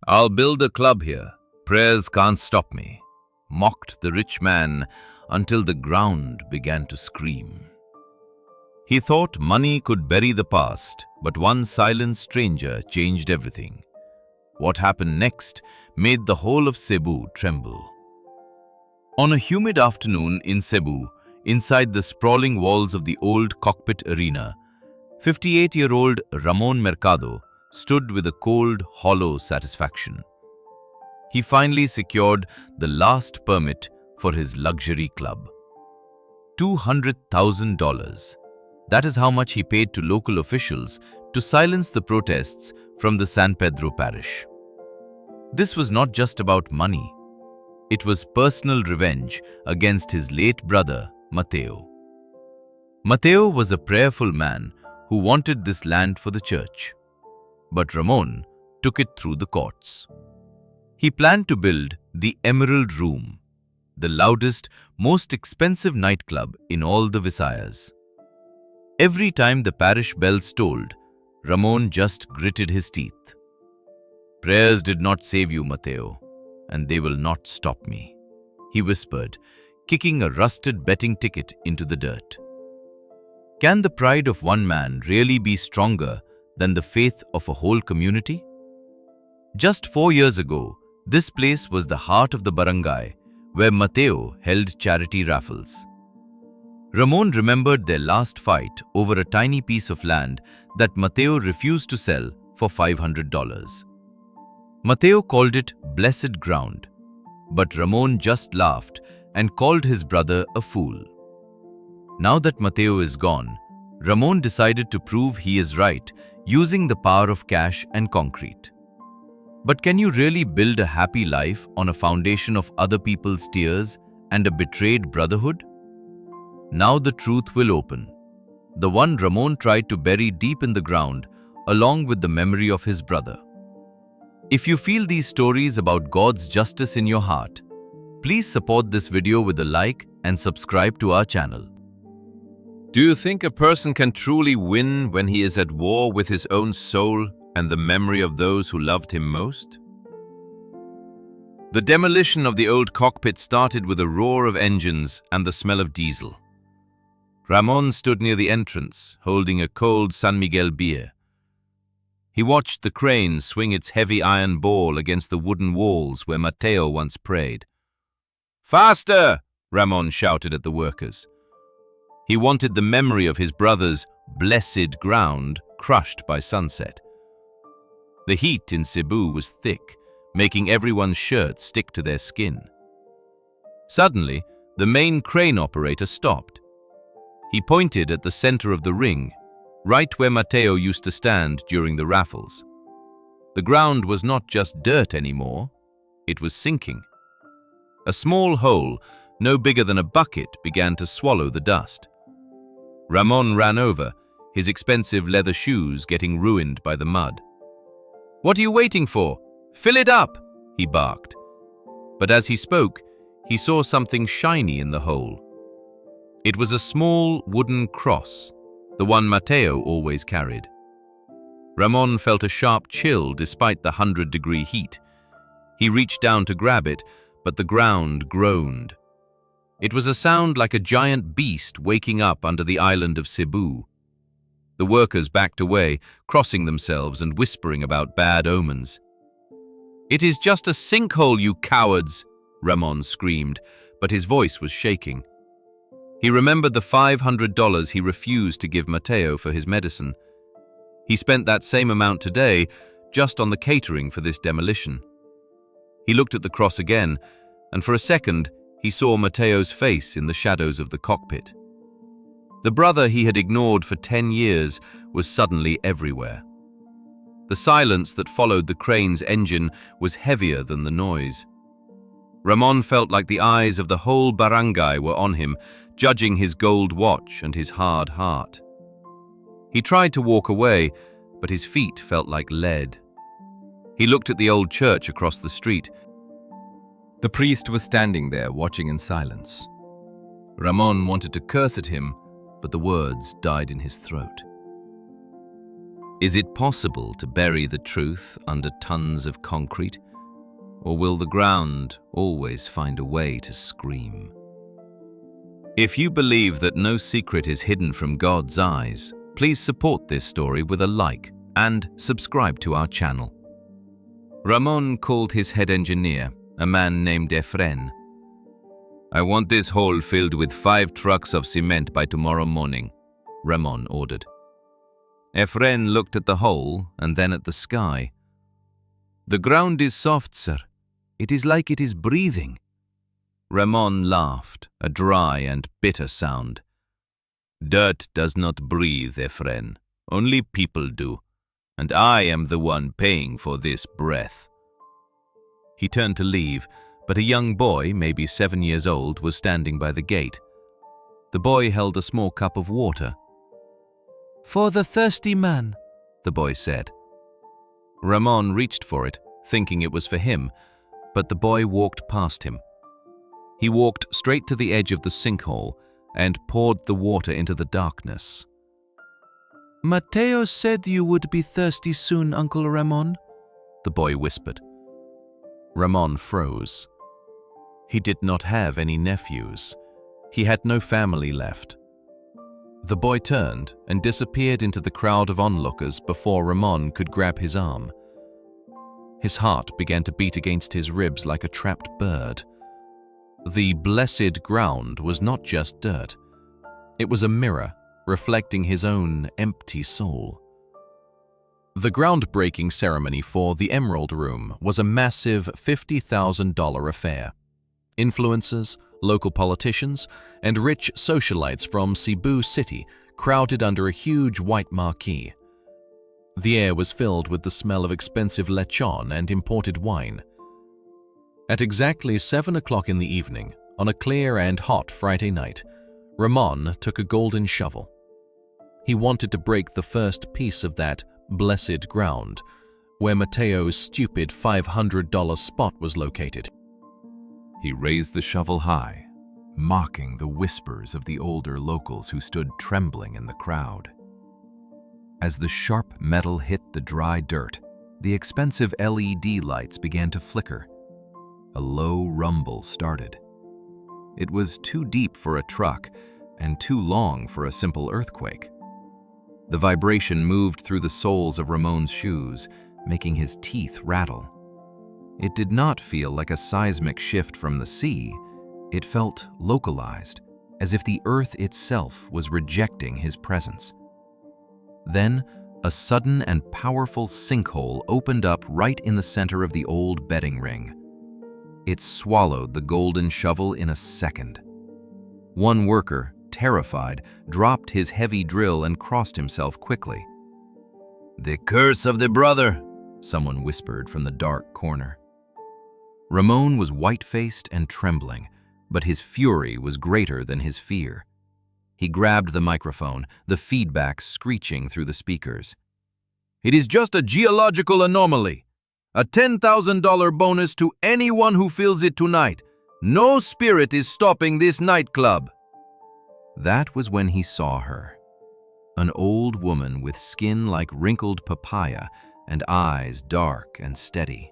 "I'll build a club here. Prayers can't stop me," mocked the rich man until the ground began to scream. He thought money could bury the past, but one silent stranger changed everything. What happened next made the whole of Cebu tremble. On a humid afternoon in Cebu, inside the sprawling walls of the old cockpit arena, 58-year-old Ramon Mercado stood with a cold, hollow satisfaction. He finally secured the last permit for his luxury club. $200,000. That is how much he paid to local officials to silence the protests from the San Pedro parish. This was not just about money. It was personal revenge against his late brother, Mateo. Mateo was a prayerful man who wanted this land for the church. But Ramon took it through the courts. He planned to build the Emerald Room, the loudest, most expensive nightclub in all the Visayas. Every time the parish bells tolled, Ramon just gritted his teeth. "Prayers did not save you, Mateo, and they will not stop me," he whispered, kicking a rusted betting ticket into the dirt. Can the pride of one man really be stronger than the faith of a whole community? Just 4 years ago, this place was the heart of the barangay where Mateo held charity raffles. Ramon remembered their last fight over a tiny piece of land that Mateo refused to sell for $500. Mateo called it blessed ground, but Ramon just laughed and called his brother a fool. Now that Mateo is gone, Ramon decided to prove he is right using the power of cash and concrete. But can you really build a happy life on a foundation of other people's tears and a betrayed brotherhood? Now the truth will open. The one Ramon tried to bury deep in the ground, along with the memory of his brother. If you feel these stories about God's justice in your heart, please support this video with a like and subscribe to our channel. Do you think a person can truly win when he is at war with his own soul and the memory of those who loved him most? The demolition of the old cockpit started with a roar of engines and the smell of diesel. Ramon stood near the entrance, holding a cold San Miguel beer. He watched the crane swing its heavy iron ball against the wooden walls where Mateo once prayed. "Faster!" Ramon shouted at the workers. He wanted the memory of his brother's blessed ground crushed by sunset. The heat in Cebu was thick, making everyone's shirts stick to their skin. Suddenly, the main crane operator stopped. He pointed at the center of the ring, right where Mateo used to stand during the raffles. The ground was not just dirt anymore, it was sinking. A small hole, no bigger than a bucket, began to swallow the dust. Ramon ran over, his expensive leather shoes getting ruined by the mud. "What are you waiting for? Fill it up!" he barked. But as he spoke, he saw something shiny in the hole. It was a small wooden cross, the one Mateo always carried. Ramon felt a sharp chill despite the 100-degree heat. He reached down to grab it, but the ground groaned. It was a sound like a giant beast waking up under the island of Cebu. The workers backed away, crossing themselves and whispering about bad omens. "It is just a sinkhole, you cowards!" Ramon screamed, but his voice was shaking. He remembered the $500 he refused to give Mateo for his medicine. He spent that same amount today just on the catering for this demolition. He looked at the cross again, and for a second he saw Mateo's face in the shadows of the cockpit. The brother he had ignored for 10 years was suddenly everywhere. The silence that followed the crane's engine was heavier than the noise. Ramon felt like the eyes of the whole barangay were on him, judging his gold watch and his hard heart. He tried to walk away, but his feet felt like lead. He looked at the old church across the street. The priest was standing there, watching in silence. Ramon wanted to curse at him, but the words died in his throat. Is it possible to bury the truth under tons of concrete? Or will the ground always find a way to scream? If you believe that no secret is hidden from God's eyes, please support this story with a like and subscribe to our channel. Ramon called his head engineer, a man named Efren. "I want this hole filled with 5 trucks of cement by tomorrow morning," Ramon ordered. Efren looked at the hole and then at the sky. "The ground is soft, sir. It is like it is breathing." Ramon laughed, a dry and bitter sound. "Dirt does not breathe, Efren. Only people do. And I am the one paying for this breath." He turned to leave, but a young boy, maybe 7 years old, was standing by the gate. The boy held a small cup of water. "For the thirsty man," the boy said. Ramon reached for it, thinking it was for him, but the boy walked past him. He walked straight to the edge of the sinkhole and poured the water into the darkness. "Mateo said you would be thirsty soon, Uncle Ramon," the boy whispered. Ramon froze. He did not have any nephews. He had no family left. The boy turned and disappeared into the crowd of onlookers before Ramon could grab his arm. His heart began to beat against his ribs like a trapped bird. The blessed ground was not just dirt. It was a mirror reflecting his own empty soul. The groundbreaking ceremony for the Emerald Room was a massive $50,000 affair. Influencers, local politicians, and rich socialites from Cebu City crowded under a huge white marquee. The air was filled with the smell of expensive lechon and imported wine. At exactly 7 o'clock in the evening, on a clear and hot Friday night, Ramon took a golden shovel. He wanted to break the first piece of that blessed ground, where Mateo's stupid $500 spot was located. He raised the shovel high, mocking the whispers of the older locals who stood trembling in the crowd. As the sharp metal hit the dry dirt, the expensive LED lights began to flicker. A low rumble started. It was too deep for a truck and too long for a simple earthquake. The vibration moved through the soles of Ramon's shoes, making his teeth rattle. It did not feel like a seismic shift from the sea. It felt localized, as if the earth itself was rejecting his presence. Then, a sudden and powerful sinkhole opened up right in the center of the old betting ring. It swallowed the golden shovel in a second. One worker, terrified, dropped his heavy drill and crossed himself quickly. "The curse of the brother," someone whispered from the dark corner. Ramon was white-faced and trembling, but his fury was greater than his fear. He grabbed the microphone, the feedback screeching through the speakers. "It is just a geological anomaly. A $10,000 bonus to anyone who fills it tonight. No spirit is stopping this nightclub." That was when he saw her. An old woman with skin like wrinkled papaya and eyes dark and steady.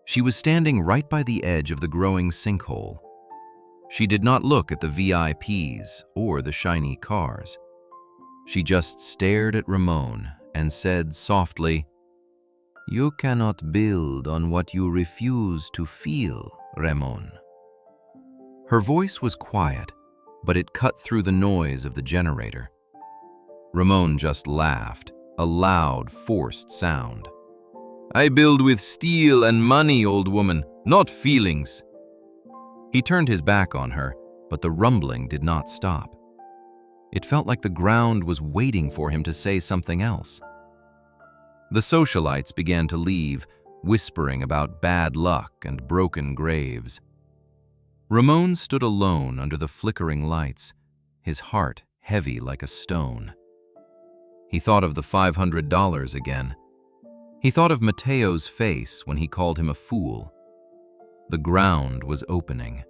She was standing right by the edge of the growing sinkhole. She did not look at the VIPs or the shiny cars. She just stared at Ramon and said softly, "You cannot build on what you refuse to feel, Ramon." Her voice was quiet, but it cut through the noise of the generator. Ramon just laughed, a loud, forced sound. "I build with steel and money, old woman, not feelings." He turned his back on her, but the rumbling did not stop. It felt like the ground was waiting for him to say something else. The socialites began to leave, whispering about bad luck and broken graves. Ramon stood alone under the flickering lights, his heart heavy like a stone. He thought of the $500 again. He thought of Mateo's face when he called him a fool. The ground was opening,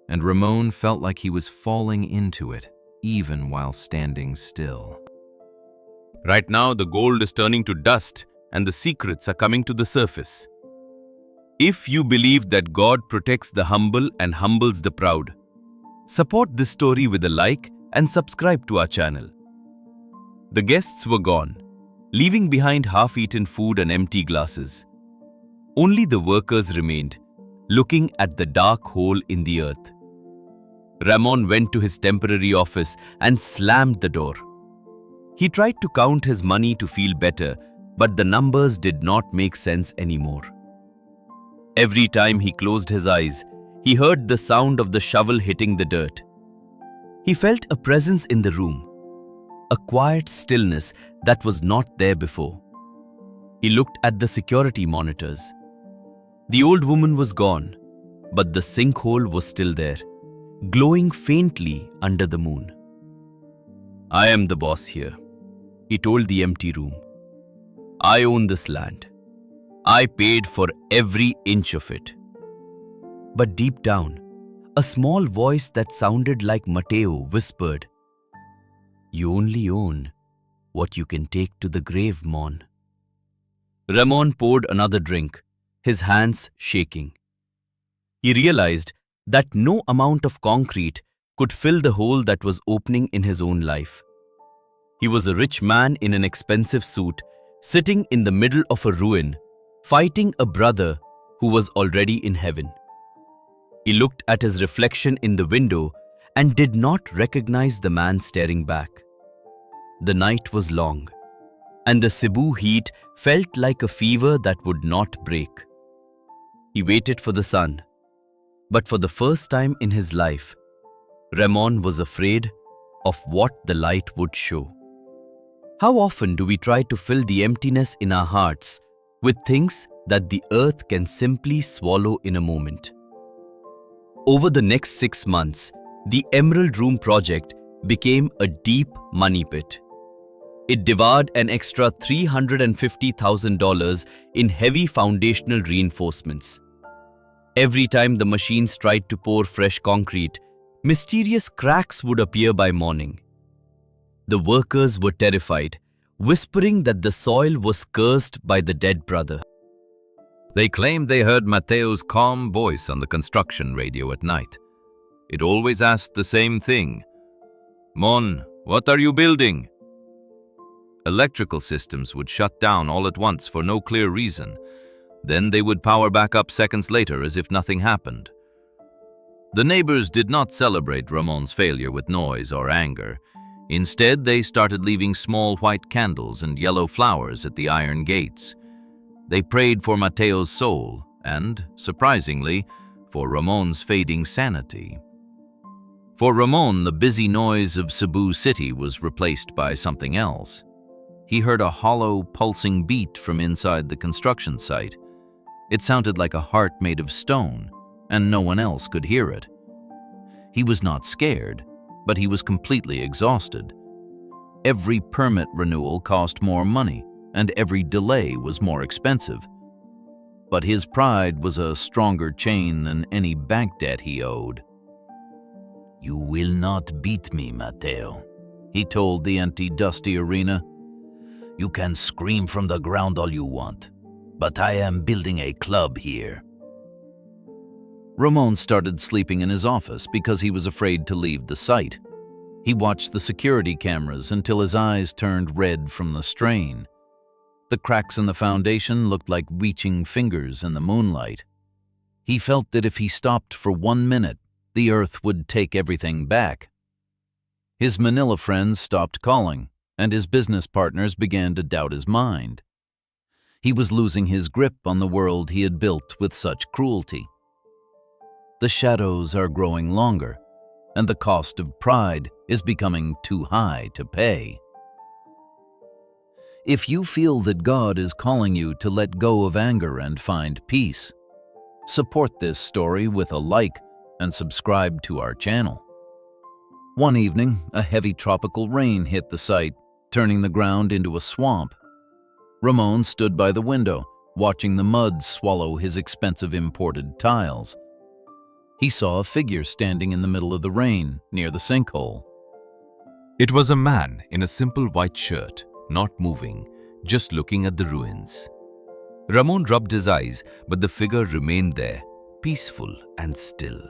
and Ramon felt like he was falling into it, even while standing still. Right now, the gold is turning to dust and the secrets are coming to the surface. If you believe that God protects the humble and humbles the proud, support this story with a like and subscribe to our channel. The guests were gone, leaving behind half-eaten food and empty glasses. Only the workers remained, looking at the dark hole in the earth. Ramon went to his temporary office and slammed the door. He tried to count his money to feel better, but the numbers did not make sense anymore. Every time he closed his eyes, he heard the sound of the shovel hitting the dirt. He felt a presence in the room, a quiet stillness that was not there before. He looked at the security monitors. The old woman was gone, but the sinkhole was still there, glowing faintly under the moon. "I am the boss here," he told the empty room. "I own this land. I paid for every inch of it." But deep down, a small voice that sounded like Mateo whispered, "You only own what you can take to the grave, Mon." Ramon poured another drink, his hands shaking. He realized that no amount of concrete could fill the hole that was opening in his own life. He was a rich man in an expensive suit, sitting in the middle of a ruin, fighting a brother who was already in heaven. He looked at his reflection in the window and did not recognize the man staring back. The night was long, and the Cebu heat felt like a fever that would not break. He waited for the sun, but for the first time in his life, Ramon was afraid of what the light would show. How often do we try to fill the emptiness in our hearts with things that the earth can simply swallow in a moment? Over the next 6 months, the Emerald Room project became a deep money pit. It devoured an extra $350,000 in heavy foundational reinforcements. Every time the machines tried to pour fresh concrete, mysterious cracks would appear by morning. The workers were terrified, whispering that the soil was cursed by the dead brother. They claimed they heard Mateo's calm voice on the construction radio at night. It always asked the same thing. "Mon, what are you building?" Electrical systems would shut down all at once for no clear reason. Then they would power back up seconds later as if nothing happened. The neighbors did not celebrate Ramon's failure with noise or anger. Instead, they started leaving small white candles and yellow flowers at the iron gates. They prayed for Mateo's soul and, surprisingly, for Ramon's fading sanity. For Ramon, the busy noise of Cebu City was replaced by something else. He heard a hollow, pulsing beat from inside the construction site. It sounded like a heart made of stone, and no one else could hear it. He was not scared, but he was completely exhausted. Every permit renewal cost more money, and every delay was more expensive. But his pride was a stronger chain than any bank debt he owed. "You will not beat me, Mateo," he told the empty, dusty arena. "You can scream from the ground all you want, but I am building a club here." Ramon started sleeping in his office because he was afraid to leave the site. He watched the security cameras until his eyes turned red from the strain. The cracks in the foundation looked like reaching fingers in the moonlight. He felt that if he stopped for 1 minute, the earth would take everything back. His Manila friends stopped calling, and his business partners began to doubt his mind. He was losing his grip on the world he had built with such cruelty. The shadows are growing longer, and the cost of pride is becoming too high to pay. If you feel that God is calling you to let go of anger and find peace, support this story with a like and subscribe to our channel. One evening, a heavy tropical rain hit the site, turning the ground into a swamp. Ramon stood by the window, watching the mud swallow his expensive imported tiles. He saw a figure standing in the middle of the rain, near the sinkhole. It was a man in a simple white shirt, not moving, just looking at the ruins. Ramon rubbed his eyes, but the figure remained there, peaceful and still.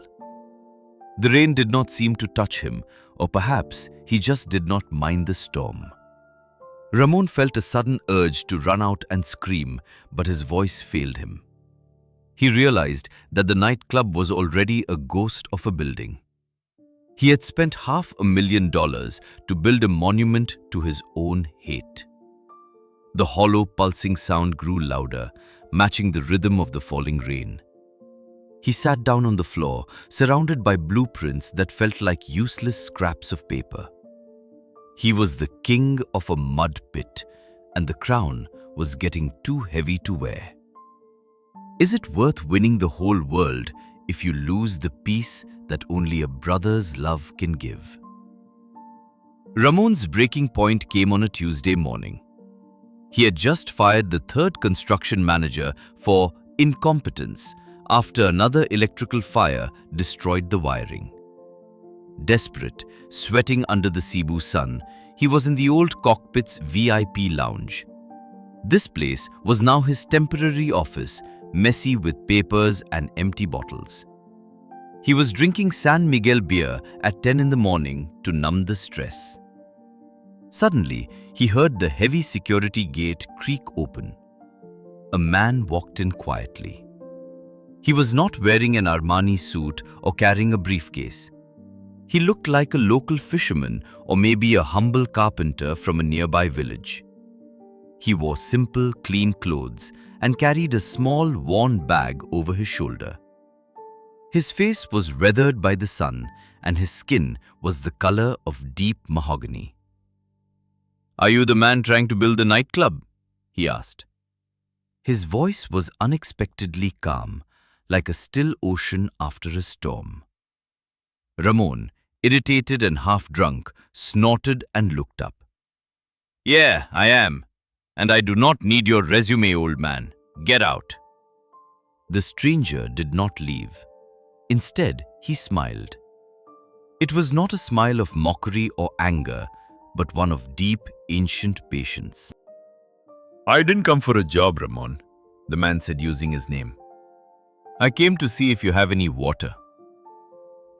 The rain did not seem to touch him, or perhaps he just did not mind the storm. Ramon felt a sudden urge to run out and scream, but his voice failed him. He realized that the nightclub was already a ghost of a building. He had spent $500,000 to build a monument to his own hate. The hollow, pulsing sound grew louder, matching the rhythm of the falling rain. He sat down on the floor, surrounded by blueprints that felt like useless scraps of paper. He was the king of a mud pit, and the crown was getting too heavy to wear. Is it worth winning the whole world if you lose the peace that only a brother's love can give? Ramon's breaking point came on a Tuesday morning. He had just fired the third construction manager for incompetence after another electrical fire destroyed the wiring. Desperate, sweating under the Cebu sun, he was in the old cockpit's VIP lounge. This place was now his temporary office, messy with papers and empty bottles. He was drinking San Miguel beer at 10 in the morning to numb the stress. Suddenly, he heard the heavy security gate creak open. A man walked in quietly. He was not wearing an Armani suit or carrying a briefcase. He looked like a local fisherman or maybe a humble carpenter from a nearby village. He wore simple, clean clothes and carried a small, worn bag over his shoulder. His face was weathered by the sun and his skin was the color of deep mahogany. "Are you the man trying to build the nightclub?" he asked. His voice was unexpectedly calm, like a still ocean after a storm. Ramon, irritated and half-drunk, snorted and looked up. "Yeah, I am. And I do not need your resume, old man. Get out." The stranger did not leave. Instead, he smiled. It was not a smile of mockery or anger, but one of deep, ancient patience. "I didn't come for a job, Ramon," the man said using his name. "I came to see if you have any water."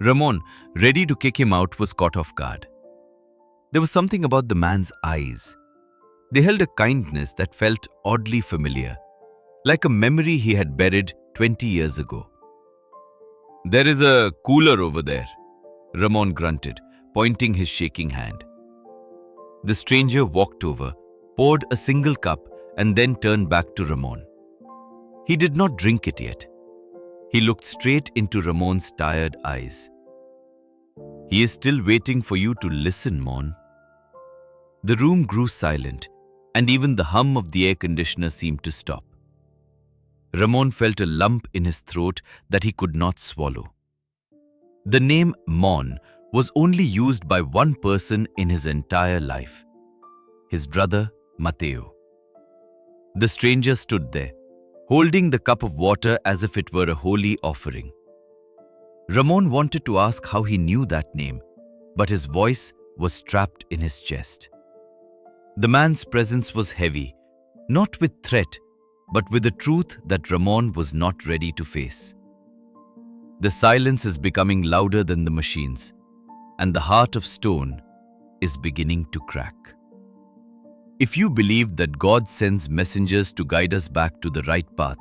Ramon, ready to kick him out, was caught off guard. There was something about the man's eyes. They held a kindness that felt oddly familiar, like a memory he had buried 20 years ago. "There is a cooler over there," Ramon grunted, pointing his shaking hand. The stranger walked over, poured a single cup, and then turned back to Ramon. He did not drink it yet. He looked straight into Ramon's tired eyes. "He is still waiting for you to listen, Mon." The room grew silent, and even the hum of the air conditioner seemed to stop. Ramon felt a lump in his throat that he could not swallow. The name Mon was only used by one person in his entire life, his brother Mateo. The stranger stood there, holding the cup of water as if it were a holy offering. Ramon wanted to ask how he knew that name, but his voice was trapped in his chest. The man's presence was heavy, not with threat, but with a truth that Ramon was not ready to face. The silence is becoming louder than the machines, and the heart of stone is beginning to crack. If you believe that God sends messengers to guide us back to the right path,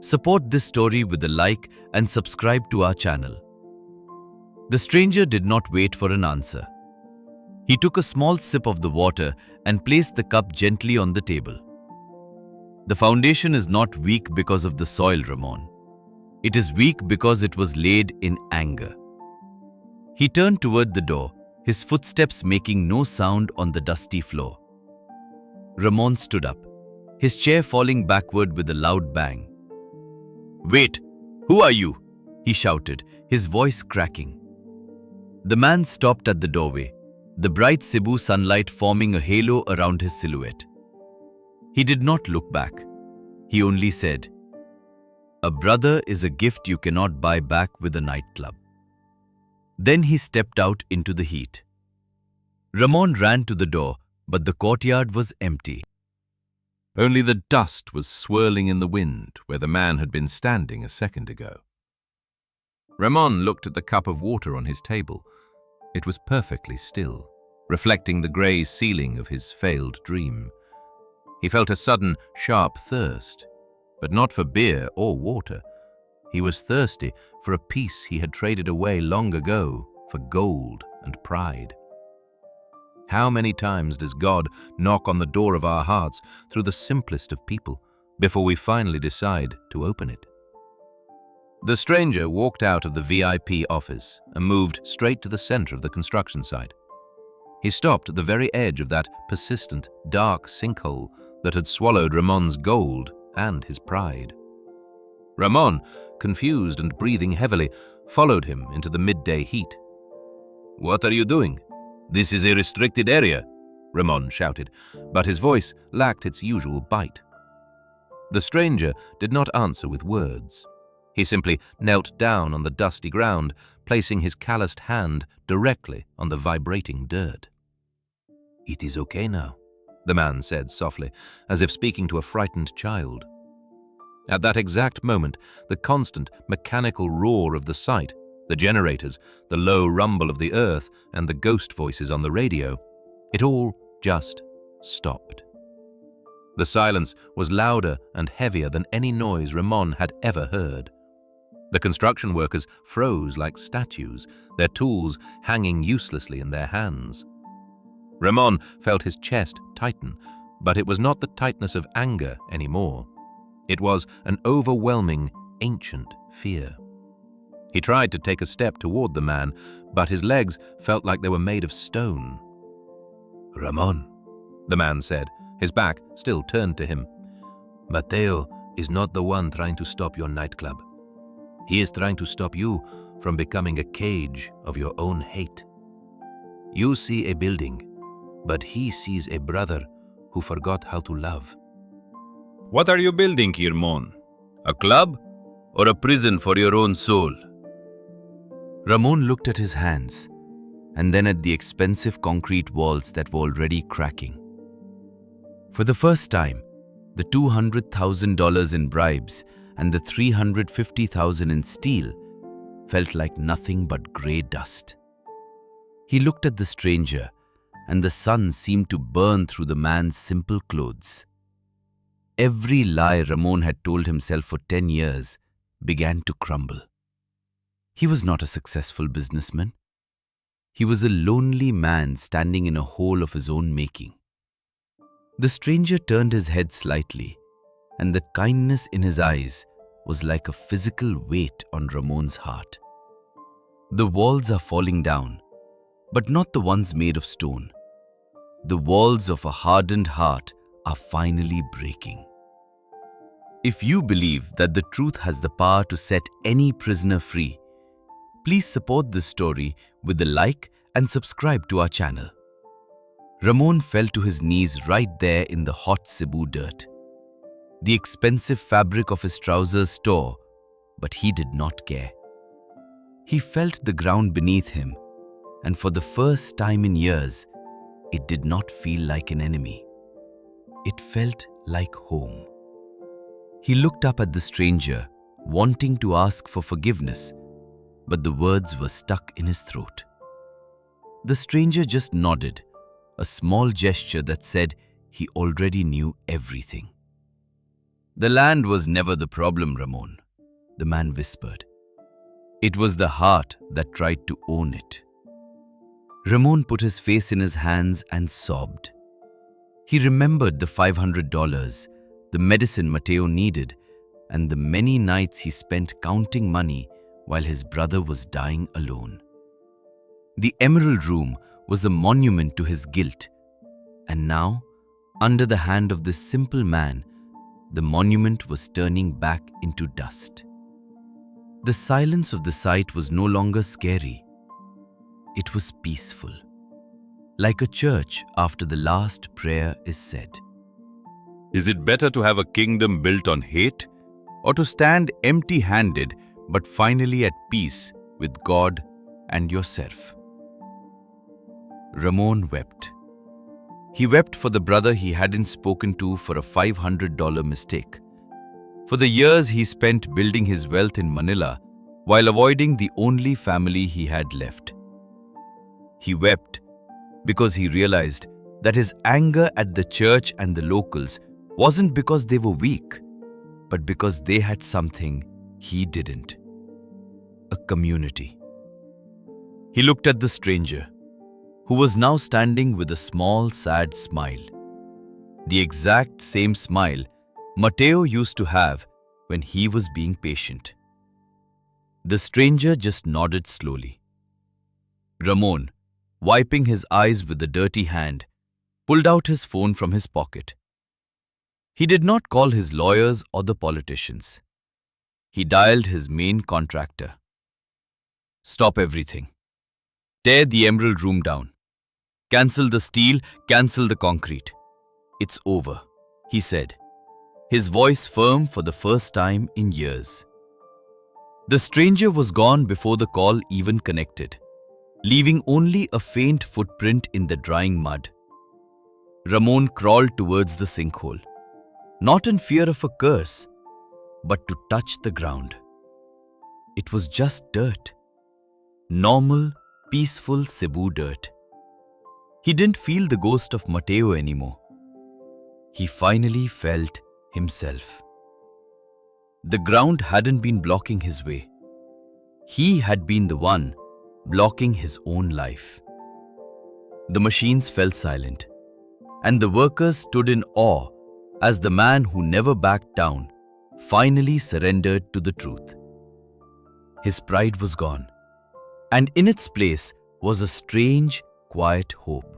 support this story with a like and subscribe to our channel. The stranger did not wait for an answer. He took a small sip of the water and placed the cup gently on the table. The foundation is not weak because of the soil, Ramon. It is weak because it was laid in anger. He turned toward the door, his footsteps making no sound on the dusty floor. Ramon stood up, his chair falling backward with a loud bang. "Wait, who are you?" he shouted, his voice cracking. The man stopped at the doorway, the bright Cebu sunlight forming a halo around his silhouette. He did not look back. He only said, "A brother is a gift you cannot buy back with a nightclub." Then he stepped out into the heat. Ramon ran to the door, but the courtyard was empty. Only the dust was swirling in the wind where the man had been standing a second ago. Ramon looked at the cup of water on his table. It was perfectly still, reflecting the grey ceiling of his failed dream. He felt a sudden, sharp thirst, but not for beer or water. He was thirsty for a piece he had traded away long ago for gold and pride. How many times does God knock on the door of our hearts through the simplest of people before we finally decide to open it? The stranger walked out of the VIP office and moved straight to the center of the construction site. He stopped at the very edge of that persistent, dark sinkhole that had swallowed Ramon's gold and his pride. Ramon, confused and breathing heavily, followed him into the midday heat. "What are you doing? This is a restricted area," Ramon shouted, but his voice lacked its usual bite. The stranger did not answer with words. He simply knelt down on the dusty ground, placing his calloused hand directly on the vibrating dirt. "It is okay now," the man said softly, as if speaking to a frightened child. At that exact moment, the constant mechanical roar of the site, the generators, the low rumble of the earth, and the ghost voices on the radio, it all just stopped. The silence was louder and heavier than any noise Ramon had ever heard. The construction workers froze like statues, their tools hanging uselessly in their hands. Ramon felt his chest tighten, but it was not the tightness of anger anymore. It was an overwhelming, ancient fear. He tried to take a step toward the man, but his legs felt like they were made of stone. "Ramon," the man said, his back still turned to him. "Mateo is not the one trying to stop your nightclub. He is trying to stop you from becoming a cage of your own hate. You see a building, but he sees a brother who forgot how to love." What are you building here, Mon? A club or a prison for your own soul? Ramon looked at his hands and then at the expensive concrete walls that were already cracking. For the first time, the $200,000 in bribes and the $350,000 in steel felt like nothing but grey dust. He looked at the stranger, and the sun seemed to burn through the man's simple clothes. Every lie Ramon had told himself for 10 years began to crumble. He was not a successful businessman. He was a lonely man standing in a hole of his own making. The stranger turned his head slightly, and the kindness in his eyes was like a physical weight on Ramon's heart. The walls are falling down, but not the ones made of stone. The walls of a hardened heart are finally breaking. If you believe that the truth has the power to set any prisoner free, please support this story with a like and subscribe to our channel. Ramon fell to his knees right there in the hot Cebu dirt. The expensive fabric of his trousers tore, but he did not care. He felt the ground beneath him, and for the first time in years, it did not feel like an enemy. It felt like home. He looked up at the stranger, wanting to ask for forgiveness, but the words were stuck in his throat. The stranger just nodded, a small gesture that said he already knew everything. "The land was never the problem, Ramon," the man whispered. "It was the heart that tried to own it." Ramon put his face in his hands and sobbed. He remembered the $500, the medicine Mateo needed, and the many nights he spent counting money while his brother was dying alone. The Emerald Room was a monument to his guilt, and now, under the hand of this simple man, the monument was turning back into dust. The silence of the site was no longer scary. It was peaceful, like a church after the last prayer is said. Is it better to have a kingdom built on hate, or to stand empty-handed but finally at peace with God and yourself? Ramon wept. He wept for the brother he hadn't spoken to for a $500 mistake, for the years he spent building his wealth in Manila while avoiding the only family he had left. He wept because he realized that his anger at the church and the locals wasn't because they were weak, but because they had something he didn't: a community. He looked at the stranger, who was now standing with a small, sad smile. The exact same smile Mateo used to have when he was being patient. The stranger just nodded slowly. Ramon, wiping his eyes with a dirty hand, pulled out his phone from his pocket. He did not call his lawyers or the politicians. He dialed his main contractor. "Stop everything. Tear the Emerald Room down. Cancel the steel, cancel the concrete. It's over," he said, his voice firm for the first time in years. The stranger was gone before the call even connected, leaving only a faint footprint in the drying mud. Ramon crawled towards the sinkhole, not in fear of a curse, but to touch the ground. It was just dirt. Normal, peaceful Cebu dirt. He didn't feel the ghost of Mateo anymore. He finally felt himself. The ground hadn't been blocking his way. He had been the one blocking his own life. The machines fell silent, and the workers stood in awe as the man who never backed down finally surrendered to the truth. His pride was gone, and in its place was a strange, quiet hope.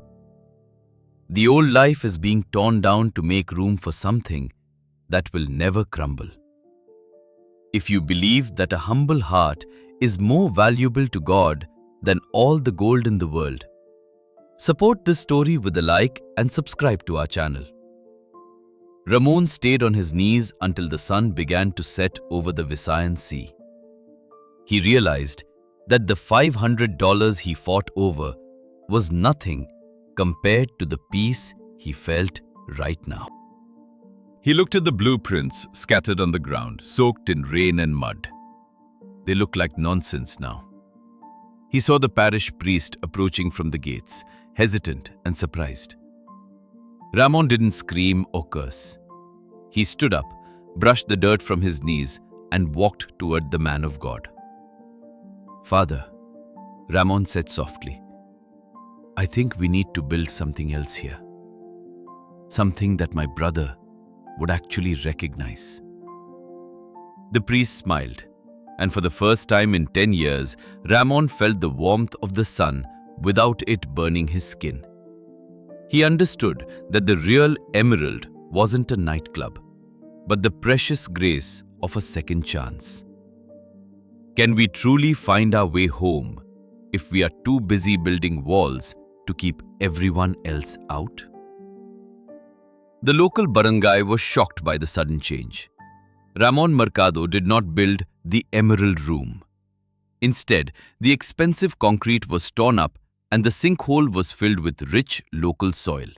The old life is being torn down to make room for something that will never crumble. If you believe that a humble heart is more valuable to God than all the gold in the world, support this story with a like and subscribe to our channel. Ramon stayed on his knees until the sun began to set over the Visayan Sea. He realized that the $500 he fought over was nothing compared to the peace he felt right now. He looked at the blueprints scattered on the ground, soaked in rain and mud. They looked like nonsense now. He saw the parish priest approaching from the gates, hesitant and surprised. Ramon didn't scream or curse. He stood up, brushed the dirt from his knees, and walked toward the man of God. "Father," Ramon said softly, "I think we need to build something else here. Something that my brother would actually recognize." The priest smiled, and for the first time in 10 years, Ramon felt the warmth of the sun without it burning his skin. He understood that the real emerald wasn't a nightclub, but the precious grace of a second chance. Can we truly find our way home if we are too busy building walls to keep everyone else out? The local barangay was shocked by the sudden change. Ramon Mercado did not build the Emerald Room. Instead, the expensive concrete was torn up and the sinkhole was filled with rich local soil.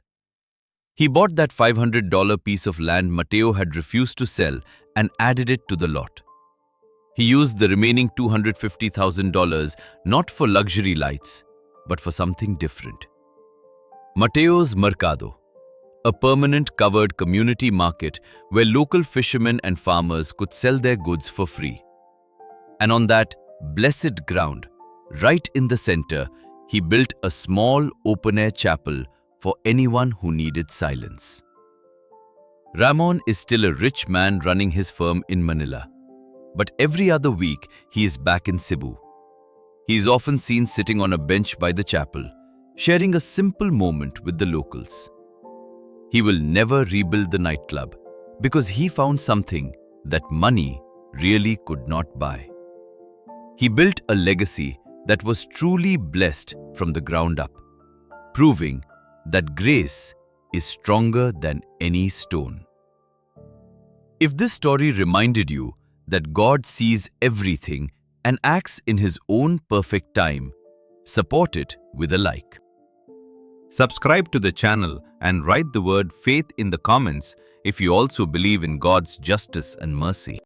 He bought that $500 piece of land Mateo had refused to sell and added it to the lot. He used the remaining $250,000 not for luxury lights, but for something different. Mateo's Mercado, a permanent covered community market where local fishermen and farmers could sell their goods for free. And on that blessed ground, right in the center, he built a small open-air chapel for anyone who needed silence. Ramon is still a rich man running his firm in Manila, but every other week he is back in Cebu. He is often seen sitting on a bench by the chapel, sharing a simple moment with the locals. He will never rebuild the nightclub because he found something that money really could not buy. He built a legacy that was truly blessed from the ground up, proving that grace is stronger than any stone. If this story reminded you that God sees everything and acts in His own perfect time, support it with a like. Subscribe to the channel and write the word faith in the comments if you also believe in God's justice and mercy.